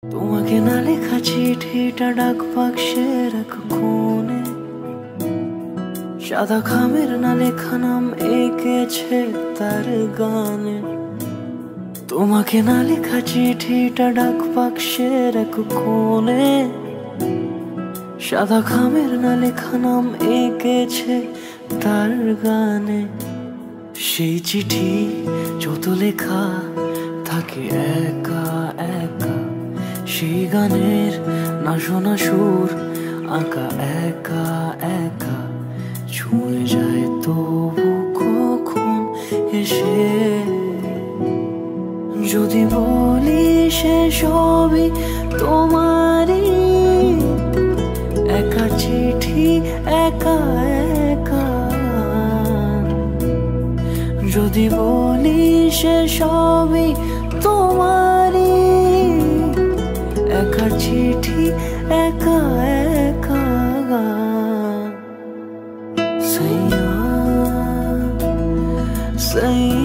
তোমাকে না লেখা চিঠিটা ডাক বাক্সের এক কোণে, সাদা খামের না লেখা নাম এঁকেছে তার গানে। তোমাকে না লেখা চিঠিটা ডাক বাক্সের এক কোণে, সাদা খামের না লেখা নাম এঁকেছে তার গানে। সেই চিঠি যত লেখা থাকে একা একা, সেই গানের না শোনা সুর আঁকা একা একা, ছুঁয়ে যায় তবু কখন এসে। যদি বলি সে সবই তোমারই, একা চিঠি একা একা। যদি বলি সে সবই তোমারই, একা চিঠি একা একা। সাইয়া সাইয়া